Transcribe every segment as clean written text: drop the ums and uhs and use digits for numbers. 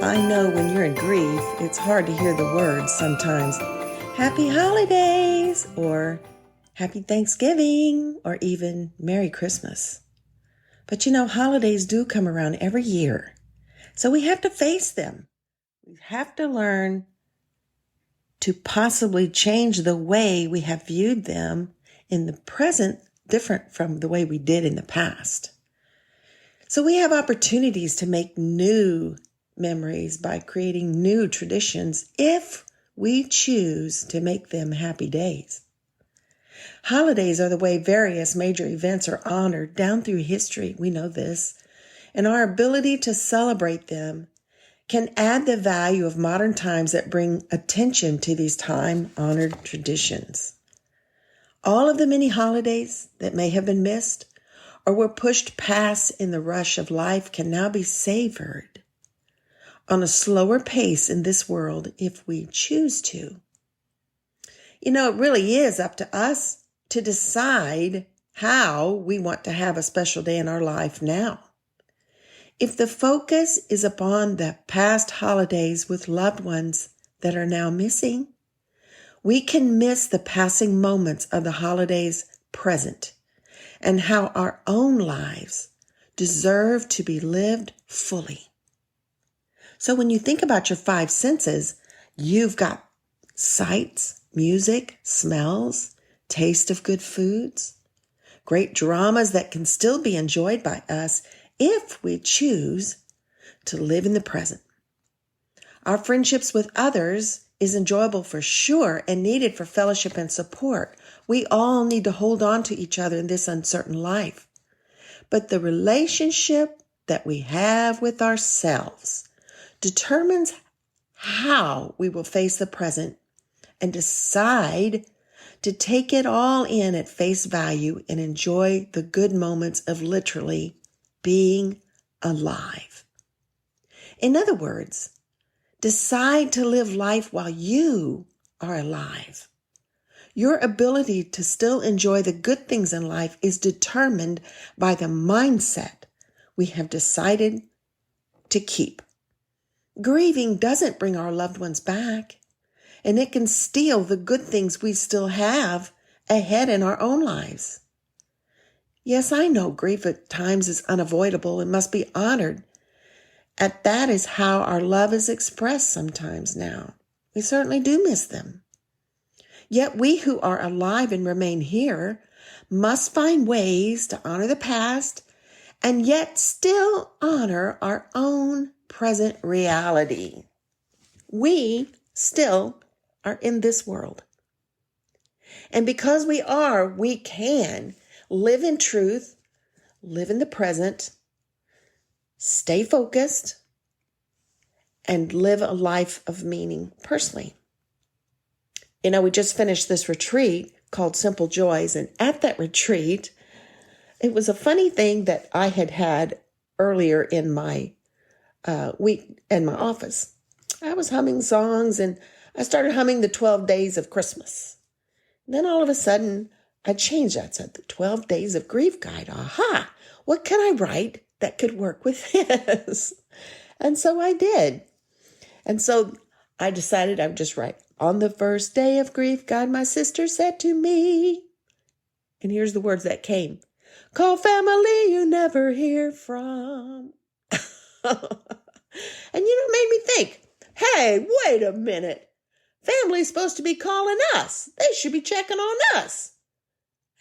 I know when you're in grief, it's hard to hear the words sometimes. Happy holidays, or Happy Thanksgiving, or even Merry Christmas. But holidays do come around every year. So we have to face them. We have to learn to possibly change the way we have viewed them in the present, different from the way we did in the past. So we have opportunities to make new memories by creating new traditions if we choose to make them happy days. Holidays are the way various major events are honored down through history. We know this. And our ability to celebrate them can add the value of modern times that bring attention to these time-honored traditions. All of the many holidays that may have been missed or were pushed past in the rush of life can now be savored on a slower pace in this world if we choose to. It really is up to us to decide how we want to have a special day in our life now. If the focus is upon the past holidays with loved ones that are now missing, we can miss the passing moments of the holidays present and how our own lives deserve to be lived fully. So when you think about your five senses, you've got sights, music, smells, taste of good foods, great dramas that can still be enjoyed by us if we choose to live in the present. Our friendships with others is enjoyable for sure and needed for fellowship and support. We all need to hold on to each other in this uncertain life. But the relationship that we have with ourselves determines how we will face the present and decide to take it all in at face value and enjoy the good moments of literally being alive. In other words, decide to live life while you are alive. Your ability to still enjoy the good things in life is determined by the mindset we have decided to keep. Grieving doesn't bring our loved ones back, and it can steal the good things we still have ahead in our own lives. Yes, I know grief at times is unavoidable and must be honored. That is how our love is expressed sometimes now. We certainly do miss them. Yet we who are alive and remain here must find ways to honor the past and yet still honor our own present reality. We still are in this world. And because we are, we can live in truth, live in the present, stay focused, and live a life of meaning personally. We just finished this retreat called Simple Joys, and at that retreat, it was a funny thing that I had earlier in my week in my office. I was humming songs, and I started humming the 12 Days of Christmas. And then all of a sudden, I changed that. I said, the 12 Days of Grief Guide. Aha! What can I write that could work with this? And so I did. And so I decided I would just write, on the first day of grief, God, my sister said to me, and here's the words that came, call family you never hear from. And it made me think, hey, wait a minute. Family's supposed to be calling us. They should be checking on us.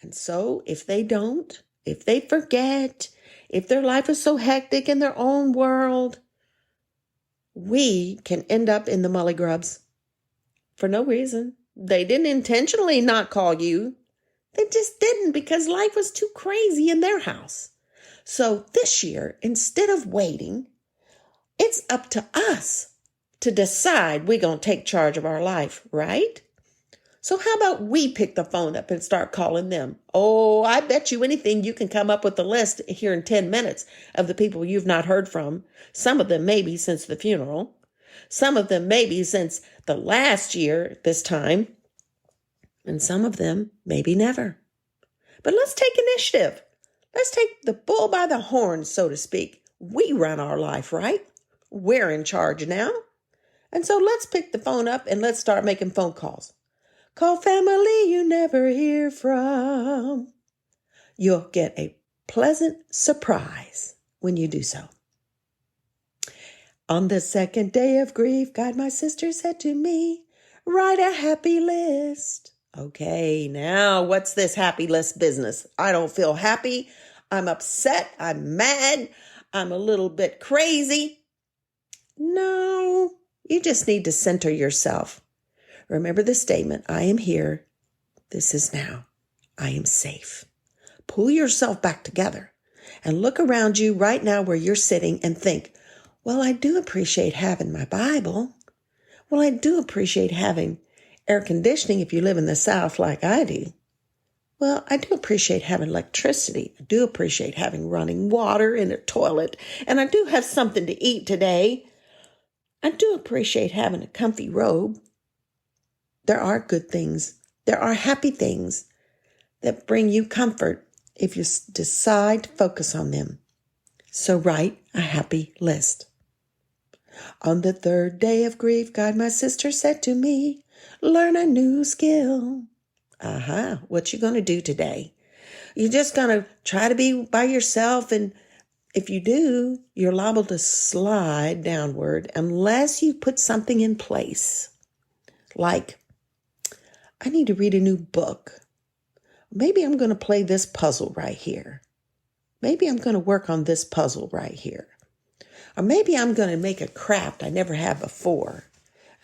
And so if they don't, if they forget, if their life is so hectic in their own world, we can end up in the mully grubs for no reason. They didn't intentionally not call you. They just didn't because life was too crazy in their house. So this year, instead of waiting, it's up to us to decide we're going to take charge of our life, right? So how about we pick the phone up and start calling them? Oh, I bet you anything you can come up with a list here in 10 minutes of the people you've not heard from. Some of them maybe since the funeral. Some of them maybe since the last year this time. And some of them maybe never. But let's take initiative. Let's take the bull by the horns, so to speak. We run our life, right? We're in charge now. And so let's pick the phone up and let's start making phone calls. Call family you never hear from. You'll get a pleasant surprise when you do so. On the second day of grief, God, my sister said to me, write a happy list. Okay, now what's this happy list business? I don't feel happy. I'm upset. I'm mad. I'm a little bit crazy. No, you just need to center yourself. Remember the statement, I am here. This is now. I am safe. Pull yourself back together and look around you right now where you're sitting and think, well, I do appreciate having my Bible. Well, I do appreciate having air conditioning if you live in the South like I do. Well, I do appreciate having electricity. I do appreciate having running water in a toilet. And I do have something to eat today. I do appreciate having a comfy robe. There are good things. There are happy things that bring you comfort if you decide to focus on them. So write a happy list. On the third day of grief, God, my sister said to me, learn a new skill. What you going to do today? You're just going to try to be by yourself, and if you do, you're liable to slide downward unless you put something in place. Like, I need to read a new book. Maybe I'm going to play this puzzle right here. Maybe I'm going to work on this puzzle right here. Or maybe I'm going to make a craft I never have before.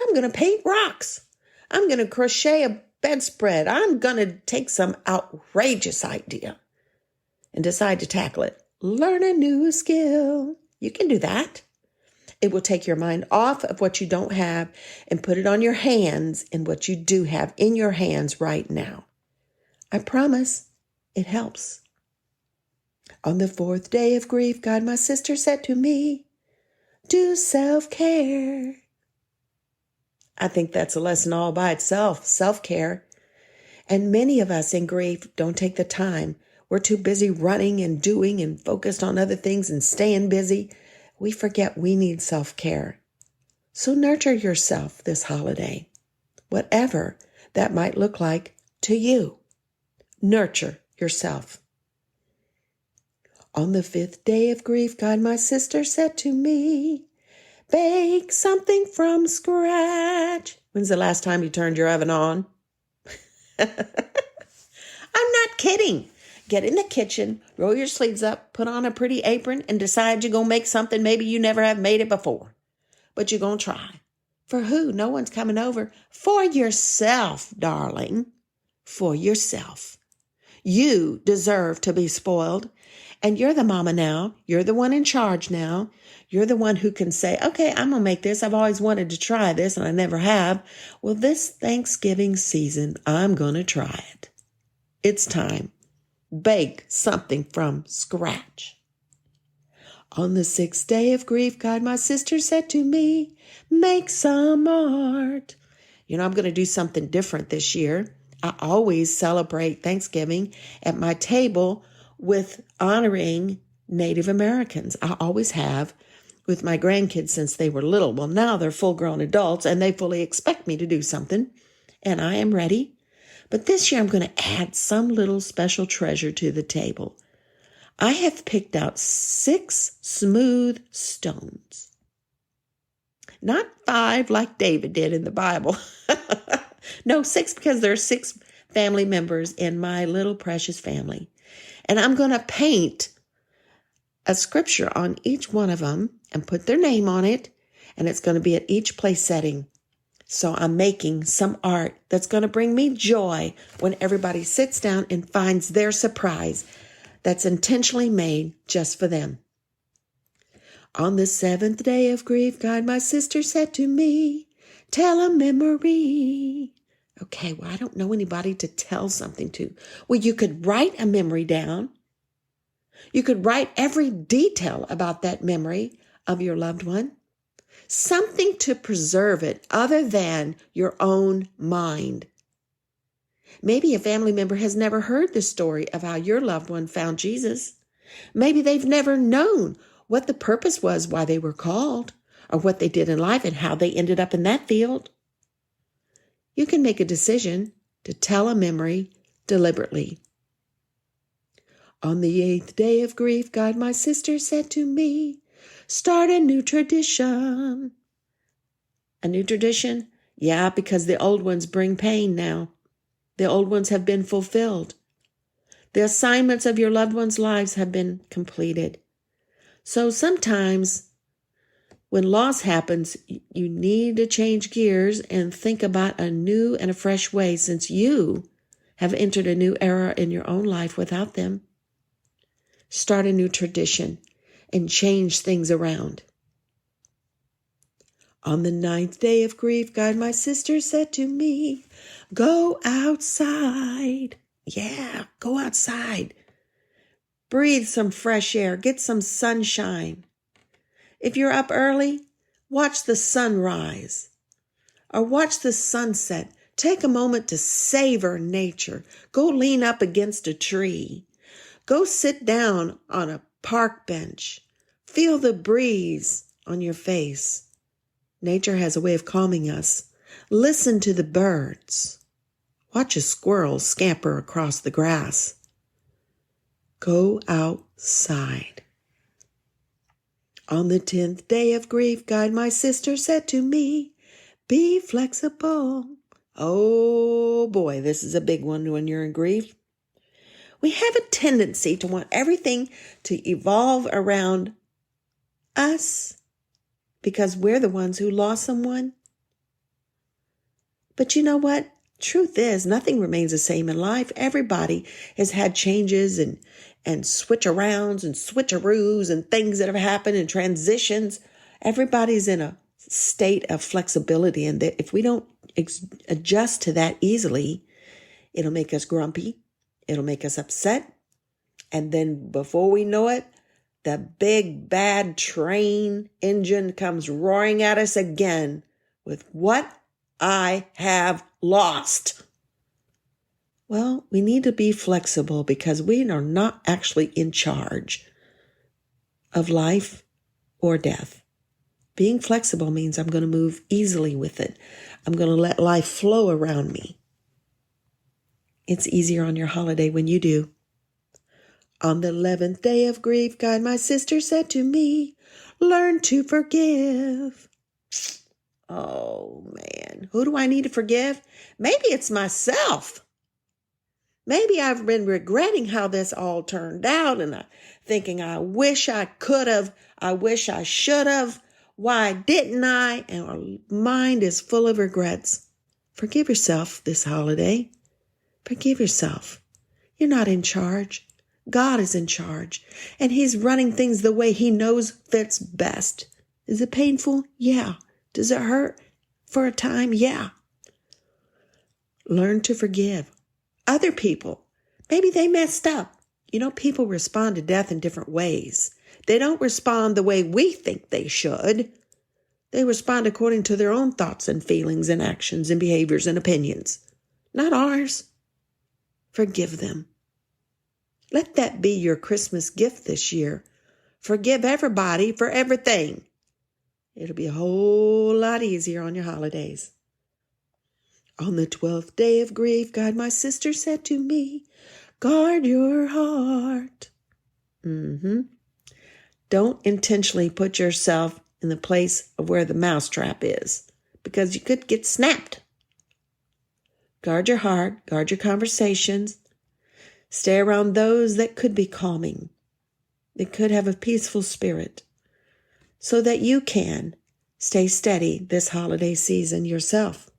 I'm going to paint rocks. I'm going to crochet a bedspread. I'm going to take some outrageous idea and decide to tackle it. Learn a new skill. You can do that. It will take your mind off of what you don't have and put it on your hands and what you do have in your hands right now. I promise it helps. On the fourth day of grief, God, my sister said to me, do self-care. I think that's a lesson all by itself, self-care. And many of us in grief don't take the time. We're too busy running and doing and focused on other things and staying busy. We forget we need self-care. So nurture yourself this holiday, whatever that might look like to you. Nurture yourself. On the fifth day of grief, God, my sister said to me, bake something from scratch. When's the last time you turned your oven on? I'm not kidding. Get in the kitchen, roll your sleeves up, put on a pretty apron, and decide you're going to make something maybe you never have made it before. But you're going to try. For who? No one's coming over. For yourself, darling. For yourself. You deserve to be spoiled. And you're the mama now. You're the one in charge now. You're the one who can say, okay, I'm going to make this. I've always wanted to try this and I never have. Well, this Thanksgiving season, I'm going to try it. It's time. Bake something from scratch. On the sixth day of grief, God, my sister said to me, make some art. I'm going to do something different this year. I always celebrate Thanksgiving at my table with honoring Native Americans. I always have with my grandkids since they were little. Well, now they're full-grown adults and they fully expect me to do something, and I am ready. But this year I'm going to add some little special treasure to the table. I have picked out 6 smooth stones. Not 5 like David did in the Bible. No, 6 because there are 6 family members in my little precious family. And I'm going to paint a scripture on each one of them and put their name on it. And it's going to be at each place setting. So I'm making some art that's going to bring me joy when everybody sits down and finds their surprise that's intentionally made just for them. On the 7th day of grief, God, my sister said to me, tell a memory. Okay, well, I don't know anybody to tell something to. Well, you could write a memory down. You could write every detail about that memory of your loved one. Something to preserve it other than your own mind. Maybe a family member has never heard the story of how your loved one found Jesus. Maybe they've never known what the purpose was why they were called, or what they did in life and how they ended up in that field. You can make a decision to tell a memory deliberately. On the 8th day of grief, God, my sister said to me, start a new tradition. A new tradition? Yeah, because the old ones bring pain now. The old ones have been fulfilled. The assignments of your loved ones' lives have been completed. So sometimes when loss happens, you need to change gears and think about a new and a fresh way since you have entered a new era in your own life without them. Start a new tradition and change things around. On the 9th day of grief, God, my sister said to me, go outside. Yeah, go outside. Breathe some fresh air. Get some sunshine. If you're up early, watch the sunrise or watch the sunset. Take a moment to savor nature. Go lean up against a tree. Go sit down on a park bench. Feel the breeze on your face. Nature has a way of calming us. Listen to the birds. Watch a squirrel scamper across the grass. Go outside. On the 10th day of grief, God, my sister said to me, be flexible. Oh boy, this is a big one when you're in grief. We have a tendency to want everything to evolve around us because we're the ones who lost someone. But you know what? Truth is, nothing remains the same in life. Everybody has had changes and switch-arounds and switcheroos and things that have happened and transitions. Everybody's in a state of flexibility, and that if we don't adjust to that easily, it'll make us grumpy. It'll make us upset. And then before we know it, the big bad train engine comes roaring at us again with what I have lost. Well, we need to be flexible because we are not actually in charge of life or death. Being flexible means I'm going to move easily with it. I'm going to let life flow around me. It's easier on your holiday when you do. On the 11th day of grief, God, my sister said to me, learn to forgive. Oh, man. Who do I need to forgive? Maybe it's myself. Maybe I've been regretting how this all turned out and thinking I wish I could have, I wish I should have. Why didn't I? And our mind is full of regrets. Forgive yourself this holiday. Forgive yourself. You're not in charge. God is in charge, and he's running things the way he knows fits best. Is it painful? Yeah. Does it hurt for a time? Yeah. Learn to forgive other people. Maybe they messed up. You know, people respond to death in different ways. They don't respond the way we think they should. They respond according to their own thoughts and feelings and actions and behaviors and opinions, not ours. Forgive them. Let that be your Christmas gift this year. Forgive everybody for everything. It'll be a whole lot easier on your holidays. On the 12th day of grief, God, my sister said to me, guard your heart. Don't intentionally put yourself in the place of where the mousetrap is, because you could get snapped. Guard your heart, guard your conversations. Stay around those that could be calming. They could have a peaceful spirit so that you can stay steady this holiday season yourself.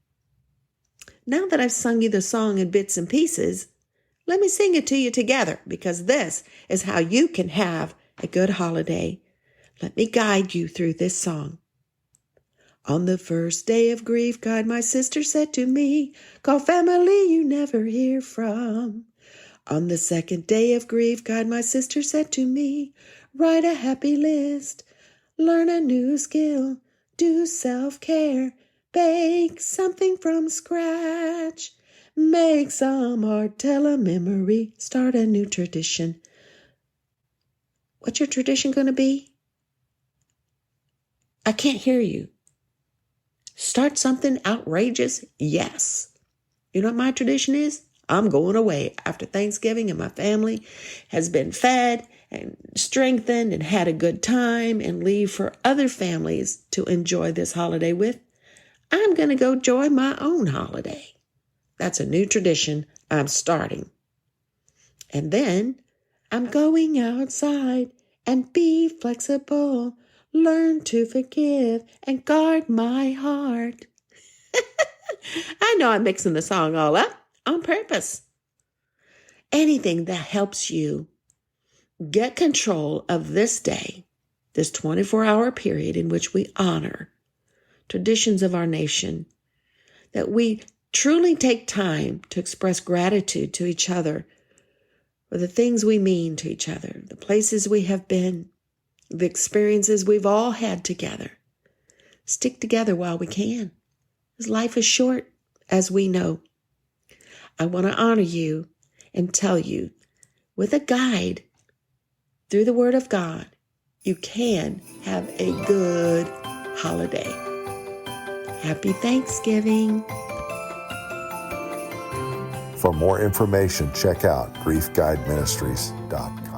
Now that I've sung you the song in bits and pieces, let me sing it to you together because this is how you can have a good holiday. Let me guide you through this song. On the first day of grief, God, my sister said to me, call family you never hear from. On the second day of grief, God, my sister said to me, write a happy list, learn a new skill, do self-care, bake something from scratch, make some art, tell a memory, start a new tradition. What's your tradition going to be? I can't hear you. Start something outrageous? Yes. You know what my tradition is? I'm going away after Thanksgiving and my family has been fed and strengthened and had a good time and leave for other families to enjoy this holiday with. I'm going to go enjoy my own holiday. That's a new tradition I'm starting. And then I'm going outside and be flexible, learn to forgive and guard my heart. I know I'm mixing the song all up on purpose. Anything that helps you get control of this day, this 24-hour period in which we honor traditions of our nation, that we truly take time to express gratitude to each other for the things we mean to each other, the places we have been, the experiences we've all had together. Stick together while we can, because life is short, as we know. I want to honor you and tell you, with a guide through the Word of God, you can have a good holiday. Happy Thanksgiving. For more information, check out griefguideministries.com.